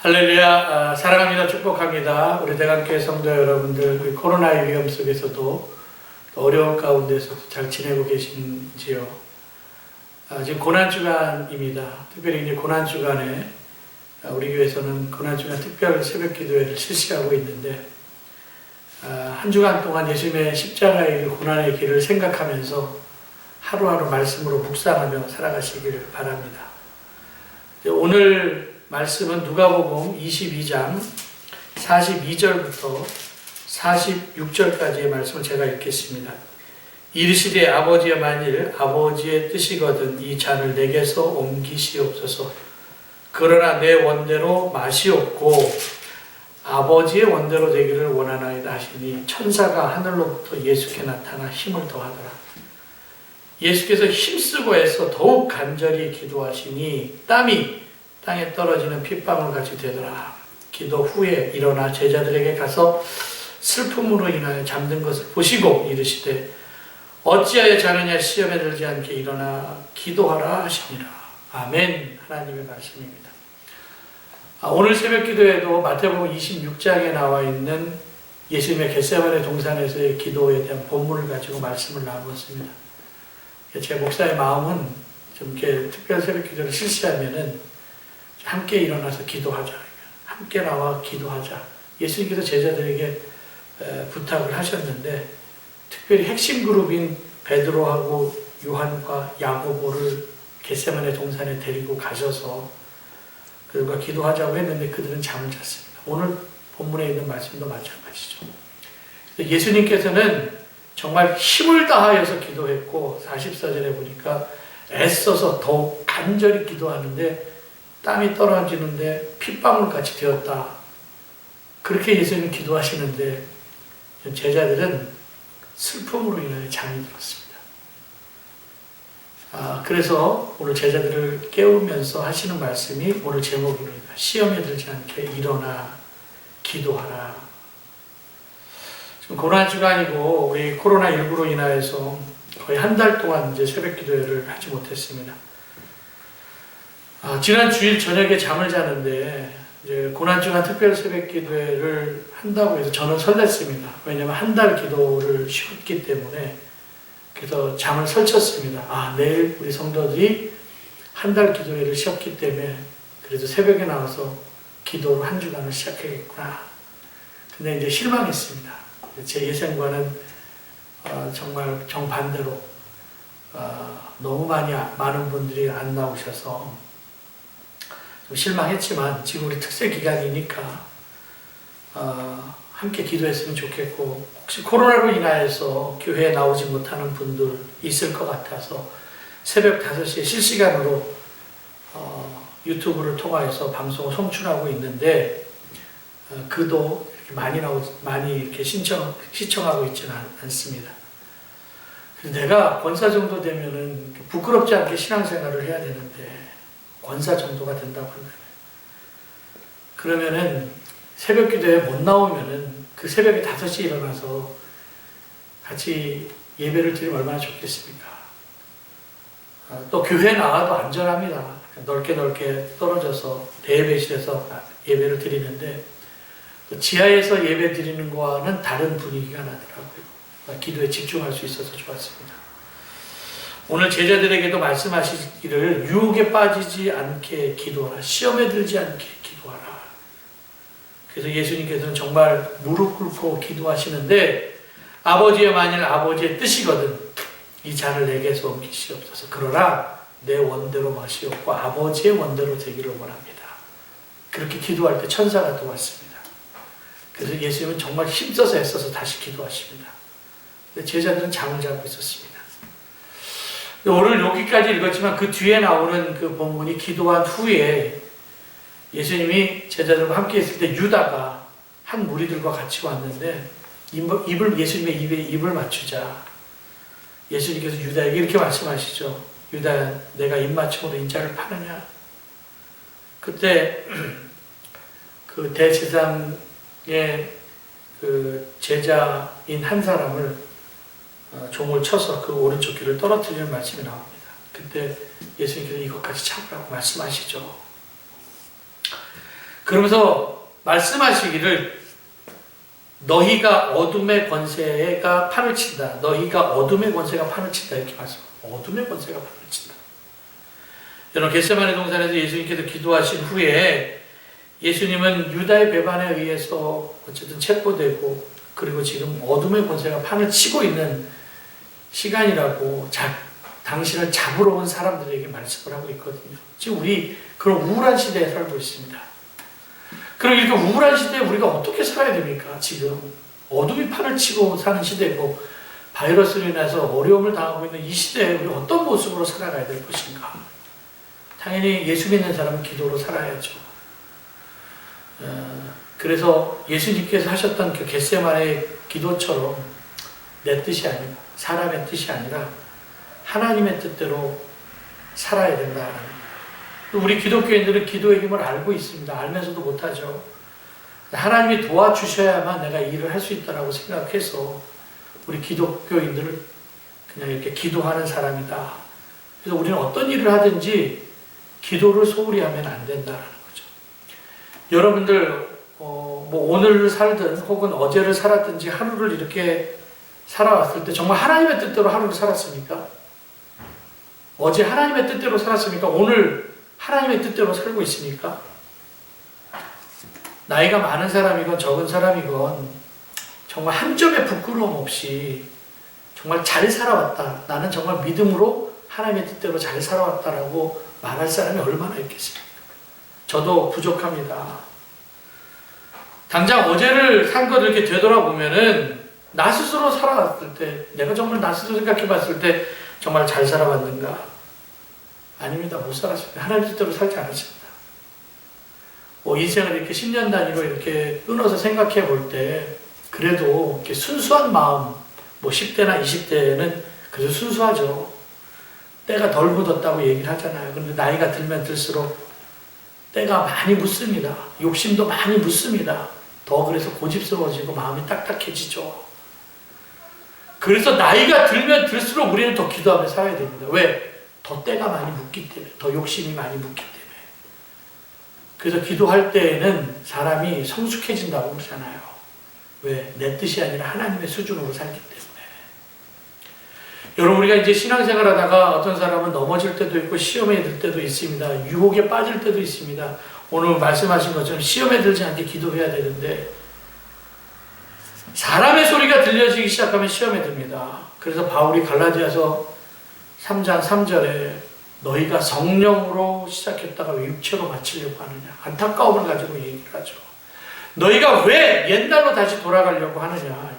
할렐루야, 사랑합니다. 축복합니다. 우리 대강교회 성도 여러분들, 코로나의 위험 속에서도 어려운 가운데서도 잘 지내고 계신지요? 지금 고난주간입니다. 특별히 이제 고난주간에 우리 교회에서는 고난주간 특별 새벽 기도회를 실시하고 있는데, 한 주간 동안 예수님의 십자가의 고난의 길을 생각하면서 하루하루 말씀으로 묵상하며 살아가시기를 바랍니다. 오늘 말씀은 누가복음 22장 42절부터 46절까지의 말씀을 제가 읽겠습니다. 이르시되 아버지여 만일 아버지의 뜻이거든 이 잔을 내게서 옮기시옵소서. 그러나 내 원대로 마시옵고 아버지의 원대로 되기를 원하나이다 하시니 천사가 하늘로부터 예수께 나타나 힘을 더하더라. 예수께서 힘쓰고 해서 더욱 간절히 기도하시니 땀이 땅에 떨어지는 핏방울같이 되더라. 기도 후에 일어나 제자들에게 가서 슬픔으로 인하여 잠든 것을 보시고 이르시되 어찌하여 자느냐 시험에 들지 않게 일어나 기도하라 하시니라. 아멘. 하나님의 말씀입니다. 오늘 새벽 기도에도 마태복음 26장에 나와 있는 예수님의 겟세마네 동산에서의 기도에 대한 본문을 가지고 말씀을 나누었습니다. 제 목사의 마음은 좀 이렇게 특별 새벽 기도를 실시하면은 함께 일어나서 기도하자. 함께 나와 기도하자. 예수님께서 제자들에게 부탁을 하셨는데 특별히 핵심 그룹인 베드로하고 요한과 야고보를 겟세마네 동산에 데리고 가셔서 그들과 기도하자고 했는데 그들은 잠을 잤습니다. 오늘 본문에 있는 말씀도 마찬가지죠. 예수님께서는 정말 힘을 다하여서 기도했고 44절에 보니까 애써서 더욱 간절히 기도하는데 땀이 떨어지는데 핏방울같이 되었다. 그렇게 예수님은 기도하시는데 제자들은 슬픔으로 인하여 잠이 들었습니다. 그래서 오늘 제자들을 깨우면서 하시는 말씀이 오늘 제목입니다. 시험에 들지 않게 일어나 기도하라. 지금 고난주간이고 우리 코로나19로 인하여서 거의 한 달 동안 이제 새벽 기도회를 하지 못했습니다. 지난 주일 저녁에 잠을 자는데 이제 고난주간 특별 새벽 기도회를 한다고 해서 저는 설렜습니다. 왜냐하면 한 달 기도를 쉬었기 때문에. 그래서 잠을 설쳤습니다. 내일 우리 성도들이 한 달 기도회를 쉬었기 때문에 그래도 새벽에 나와서 기도로 한 주간을 시작하겠구나. 근데 이제 실망했습니다. 제 예상과는 정말 정반대로 너무 많은 분들이 안 나오셔서 좀 실망했지만 지금 우리 특세 기간이니까 함께 기도했으면 좋겠고 혹시 코로나로 인하여서 교회에 나오지 못하는 분들 있을 것 같아서 새벽 5시에 실시간으로 유튜브를 통해서 방송을 송출하고 있는데 그도 많이 이렇게 시청하고 있지는 않습니다. 내가 권사 정도 되면은 부끄럽지 않게 신앙생활을 해야 되는데 권사 정도가 된다고 한다면 그러면은 새벽 기도에 못 나오면은 그 새벽에 5시에 일어나서 같이 예배를 드리면 얼마나 좋겠습니까? 또 교회에 나와도 안전합니다. 넓게 떨어져서 대예배실에서 예배를 드리는데 지하에서 예배 드리는 거와는 다른 분위기가 나더라고요. 기도에 집중할 수 있어서 좋았습니다. 오늘 제자들에게도 말씀하시기를 유혹에 빠지지 않게 기도하라. 시험에 들지 않게 기도하라. 그래서 예수님께서는 정말 무릎 꿇고 기도하시는데 아버지여 만일 아버지의 뜻이거든 이 잔을 내게서 옮기시옵소서. 그러나 내 원대로 마시옵고 아버지의 원대로 되기를 원합니다. 그렇게 기도할 때 천사가 도왔습니다. 그래서 예수님은 정말 힘써서 애써서 다시 기도하십니다. 근데 제자들은 잠을 자고 있었습니다. 오늘 여기까지 읽었지만 그 뒤에 나오는 그 본문이 기도한 후에 예수님이 제자들과 함께 있을 때 유다가 한 무리들과 같이 왔는데 예수님의 입에 입을 맞추자 예수님께서 유다에게 이렇게 말씀하시죠. 유다야 내가 입맞춤으로 인자를 파느냐. 그때 그 대제사장의 그 제자인 한 사람을 종을 쳐서 그 오른쪽 귀를 떨어뜨리는 말씀이 나옵니다. 그때 예수님께서 이것까지 참으라고 말씀하시죠. 그러면서 말씀하시기를 너희가 어둠의 권세가 판을 친다. 너희가 어둠의 권세가 판을 친다. 이렇게 말씀. 어둠의 권세가 판을 친다. 여러분 겟세마네 동산에서 예수님께서 기도하신 후에 예수님은 유다의 배반에 의해서 어쨌든 체포되고 그리고 지금 어둠의 권세가 판을 치고 있는 시간이라고 당신을 잡으러 온 사람들에게 말씀을 하고 있거든요. 지금 우리 그런 우울한 시대에 살고 있습니다. 그럼 이렇게 우울한 시대에 우리가 어떻게 살아야 됩니까? 지금 어둠이 판을 치고 사는 시대고 바이러스로 인해서 어려움을 당하고 있는 이 시대에 우리 어떤 모습으로 살아가야 될 것인가? 당연히 예수 믿는 사람은 기도로 살아야죠. 그래서 예수님께서 하셨던 그 겟세마네 기도처럼 내 뜻이 아니고 사람의 뜻이 아니라 하나님의 뜻대로 살아야 된다. 우리 기독교인들은 기도의 힘을 알고 있습니다. 알면서도 못하죠. 하나님이 도와주셔야만 내가 일을 할 수 있다고 생각해서 우리 기독교인들은 그냥 이렇게 기도하는 사람이다. 그래서 우리는 어떤 일을 하든지 기도를 소홀히 하면 안 된다는 거죠. 여러분들 뭐 오늘을 살든 혹은 어제를 살았든지 하루를 이렇게 살아왔을 때 정말 하나님의 뜻대로 하루를 살았습니까? 어제 하나님의 뜻대로 살았습니까? 오늘 하나님의 뜻대로 살고 있습니까? 나이가 많은 사람이건 적은 사람이건 정말 한 점의 부끄러움 없이 정말 잘 살아왔다. 나는 정말 믿음으로 하나님의 뜻대로 잘 살아왔다라고 말할 사람이 얼마나 있겠습니까? 저도 부족합니다. 당장 어제를 산 것을 이렇게 되돌아보면은 나 스스로 살아왔을 때, 내가 정말 나 스스로 생각해 봤을 때 정말 잘 살아왔는가? 아닙니다. 못 살았습니다. 하나님 뜻대로 살지 않았습니다. 인생을 이렇게 10년 단위로 이렇게 끊어서 생각해 볼 때, 그래도 이렇게 순수한 마음, 10대나 20대는 그래도 순수하죠. 때가 덜 묻었다고 얘기를 하잖아요. 그런데 나이가 들면 들수록 때가 많이 묻습니다. 욕심도 많이 묻습니다. 더 그래서 고집스러워지고 마음이 딱딱해지죠. 그래서 나이가 들면 들수록 우리는 더 기도하며 살아야 됩니다. 왜? 더 때가 많이 묻기 때문에, 더 욕심이 많이 묻기 때문에. 그래서 기도할 때에는 사람이 성숙해진다고 그러잖아요. 왜? 내 뜻이 아니라 하나님의 수준으로 살기 때문에. 여러분, 우리가 이제 신앙생활 하다가 어떤 사람은 넘어질 때도 있고 시험에 들 때도 있습니다. 유혹에 빠질 때도 있습니다. 오늘 말씀하신 것처럼 시험에 들지 않게 기도해야 되는데 사람의 소리가 들려지기 시작하면 시험에 듭니다. 그래서 바울이 갈라디아서 3장 3절에 너희가 성령으로 시작했다가 왜 육체로 마치려고 하느냐. 안타까움을 가지고 얘기를 하죠. 너희가 왜 옛날로 다시 돌아가려고 하느냐.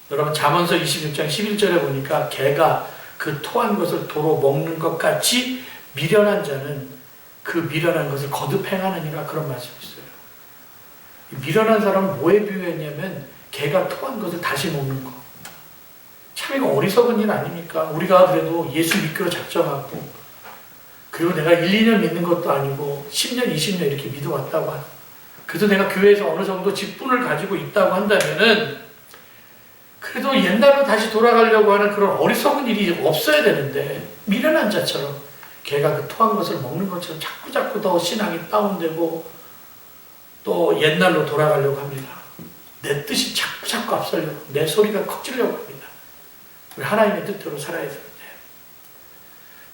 여러분 잠언서 26장 11절에 보니까 개가 그 토한 것을 도로 먹는 것 같이 미련한 자는 그 미련한 것을 거듭 행하느니라 그런 말씀이 있어요. 미련한 사람은 뭐에 비유했냐면 개가 토한 것을 다시 먹는 거. 참 이거 어리석은 일 아닙니까? 우리가 그래도 예수 믿기로 작정하고 그리고 내가 1, 2년 믿는 것도 아니고 10년, 20년 이렇게 믿어왔다고 하고 그래도 내가 교회에서 어느 정도 직분을 가지고 있다고 한다면은 그래도 옛날로 다시 돌아가려고 하는 그런 어리석은 일이 없어야 되는데 미련한 자처럼 걔가 그 토한 것을 먹는 것처럼 자꾸 더 신앙이 다운되고 또 옛날로 돌아가려고 합니다. 내 뜻이 자꾸 앞서려고 내 소리가 커지려고 합니다. 우리 하나님의 뜻대로 살아야 되는데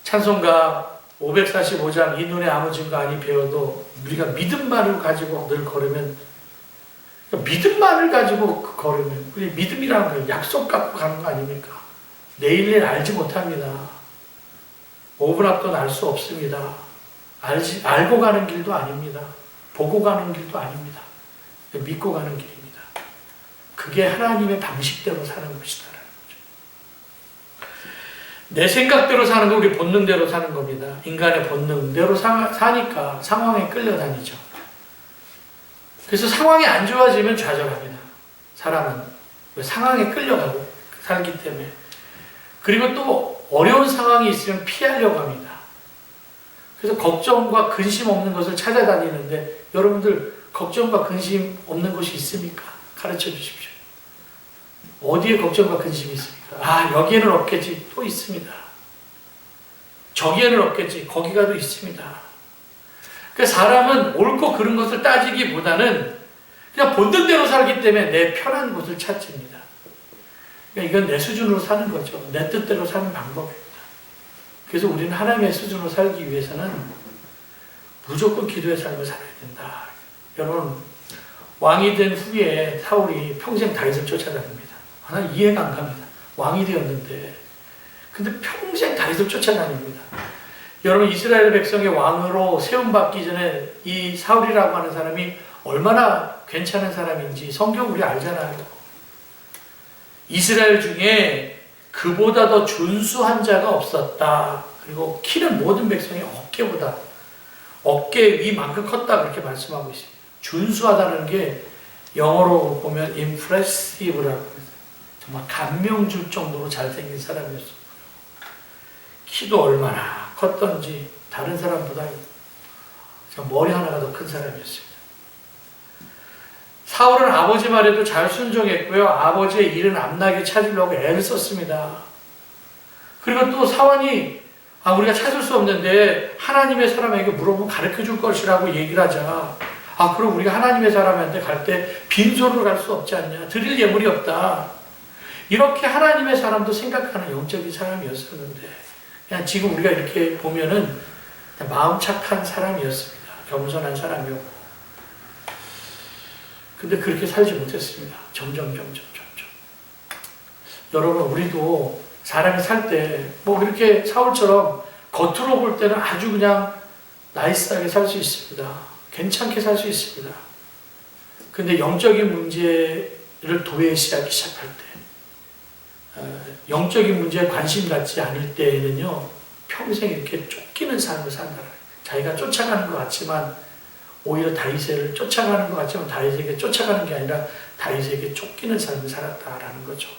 찬송가 545장 이 눈에 아무 증거 아니 배워도 우리가 믿음만을 가지고 늘 걸으면 믿음만을 가지고 걸으면 우리 믿음이라는 건 약속 갖고 가는 거 아닙니까? 내일 알지 못합니다. 5분 앞도 알 수 없습니다. 알고 가는 길도 아닙니다. 보고 가는 길도 아닙니다. 믿고 가는 길입니다. 그게 하나님의 방식대로 사는 것이다. 내 생각대로 사는 건 우리 본능대로 사는 겁니다. 인간의 본능대로 사니까 상황에 끌려다니죠. 그래서 상황이 안 좋아지면 좌절합니다. 사람은 상황에 끌려가고 살기 때문에. 그리고 또 어려운 상황이 있으면 피하려고 합니다. 그래서 걱정과 근심 없는 것을 찾아다니는데 여러분들 걱정과 근심 없는 곳이 있습니까? 가르쳐 주십시오. 어디에 걱정과 근심이 있습니까? 여기에는 없겠지. 또 있습니다. 저기에는 없겠지. 거기 가도 있습니다. 그러니까 사람은 옳고 그른 것을 따지기보다는 그냥 본능대로 살기 때문에 내 편한 곳을 찾습니다. 그러니까 이건 내 수준으로 사는 거죠. 내 뜻대로 사는 방법입니다. 그래서 우리는 하나님의 수준으로 살기 위해서는 무조건 기도의 삶을 살아야 된다. 여러분, 왕이 된 후에 사울이 평생 다윗을 쫓아다닙니다. 하나 이해가 안 갑니다. 왕이 되었는데 근데 평생 다윗을 쫓아다닙니다. 여러분, 이스라엘 백성의 왕으로 세움받기 전에 이 사울이라고 하는 사람이 얼마나 괜찮은 사람인지 성경 우리 알잖아요. 이스라엘 중에 그보다 더 준수한 자가 없었다. 그리고 키는 모든 백성의 어깨 위만큼 컸다, 그렇게 말씀하고 있습니다. 준수하다는 게 영어로 보면 impressive라고 해서 정말 감명 줄 정도로 잘생긴 사람이었어요. 키도 얼마나 컸던지 다른 사람보다 머리 하나가 더 큰 사람이었습니다. 사울은 아버지 말에도 잘 순종했고요. 아버지의 일은 암나게 찾으려고 애를 썼습니다. 그리고 또 사원이 우리가 찾을 수 없는데 하나님의 사람에게 물어보면 가르쳐 줄 것이라고 얘기를 하자. 그럼 우리가 하나님의 사람한테 갈 때 빈손으로 갈 수 없지 않냐. 드릴 예물이 없다. 이렇게 하나님의 사람도 생각하는 영적인 사람이었었는데 그냥 지금 우리가 이렇게 보면은 마음 착한 사람이었습니다. 겸손한 사람이었고. 근데 그렇게 살지 못했습니다. 점점. 여러분, 우리도 사람이 살 때 그렇게 사울처럼 겉으로 볼 때는 아주 그냥 나이스하게 살 수 있습니다. 괜찮게 살 수 있습니다. 근데 영적인 문제를 도외시하기 시작할 때, 영적인 문제에 관심 갖지 않을 때에는요, 평생 이렇게 쫓기는 삶을 산다. 자기가 쫓아가는 것 같지만 오히려 다윗을 쫓아가는 것 같지만 다윗에게 쫓아가는 게 아니라 다윗에게 쫓기는 삶을 살았다라는 거죠.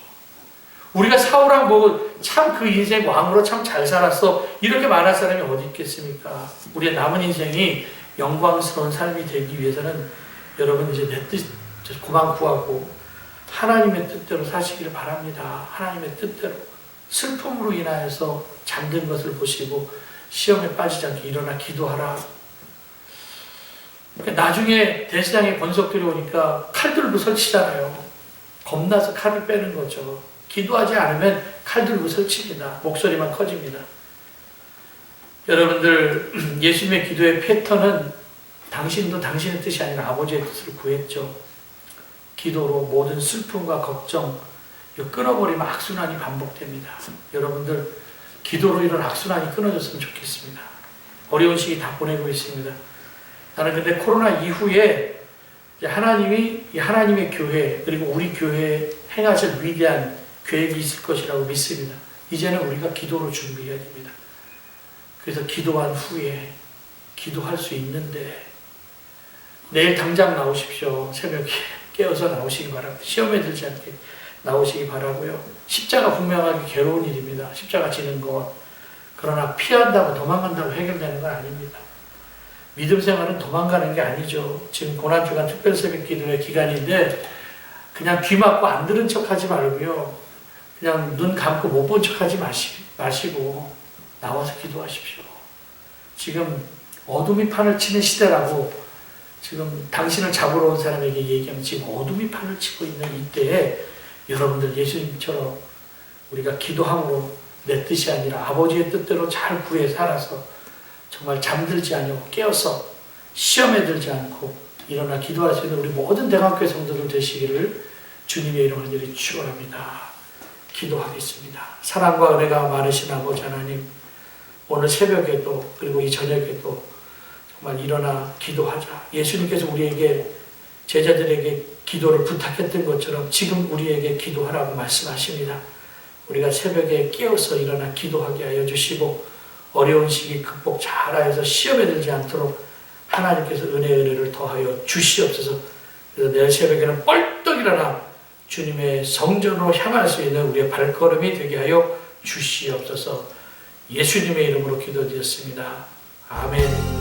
우리가 사울하고 참 그 인생 왕으로 참 잘 살았어, 이렇게 말할 사람이 어디 있겠습니까? 우리의 남은 인생이 영광스러운 삶이 되기 위해서는 여러분 이제 내 뜻 그만 구하고 하나님의 뜻대로 사시기를 바랍니다. 하나님의 뜻대로 슬픔으로 인하여서 잠든 것을 보시고 시험에 빠지지 않게 일어나 기도하라. 나중에 대시장의 권속들이 오니까 칼들로 설치잖아요. 겁나서 칼을 빼는 거죠. 기도하지 않으면 칼들로 설칩니다. 목소리만 커집니다. 여러분들, 예수님의 기도의 패턴은 당신도 당신의 뜻이 아니라 아버지의 뜻을 구했죠. 기도로 모든 슬픔과 걱정 끊어버리면 악순환이 반복됩니다. 여러분들, 기도로 이런 악순환이 끊어졌으면 좋겠습니다. 어려운 시기 다 보내고 있습니다. 나는 근데 코로나 이후에 하나님이 하나님의 교회 그리고 우리 교회에 행하실 위대한 계획이 있을 것이라고 믿습니다. 이제는 우리가 기도로 준비해야 됩니다. 그래서 기도한 후에 기도할 수 있는데 내일 당장 나오십시오. 새벽에 깨어서 나오시기 바랍니다. 시험에 들지 않게 나오시기 바라고요. 십자가 분명하게 괴로운 일입니다. 십자가 지는 것. 그러나 피한다고 도망간다고 해결되는 건 아닙니다. 믿음 생활은 도망가는 게 아니죠. 지금 고난주간 특별새벽 기도의 기간인데 그냥 귀 막고 안 들은 척 하지 말고요. 그냥 눈 감고 못 본 척 하지 마시고 나와서 기도하십시오. 지금 어둠이 판을 치는 시대라고 지금 당신을 잡으러 온 사람에게 얘기하면 지금 어둠이 판을 치고 있는 이때에 여러분들 예수님처럼 우리가 기도함으로 내 뜻이 아니라 아버지의 뜻대로 잘 구해 살아서 정말 잠들지 않고 깨어서 시험에 들지 않고 일어나 기도할 수 있는 우리 모든 대강교회 성도들 되시기를 주님의 이름으로 간절히 축원합니다. 기도하겠습니다. 사랑과 은혜가 많으신 아버지 하나님, 오늘 새벽에도 그리고 이 저녁에도 정말 일어나 기도하자. 예수님께서 우리에게 제자들에게 기도를 부탁했던 것처럼 지금 우리에게 기도하라고 말씀하십니다. 우리가 새벽에 깨어서 일어나 기도하게 하여 주시고 어려운 시기 극복 잘하여서 시험에 들지 않도록 하나님께서 은혜를 더하여 주시옵소서. 그래서 내일 새벽에는 뻘떡 일어나 주님의 성전으로 향할 수 있는 우리의 발걸음이 되게 하여 주시옵소서. 예수님의 이름으로 기도드렸습니다. 아멘.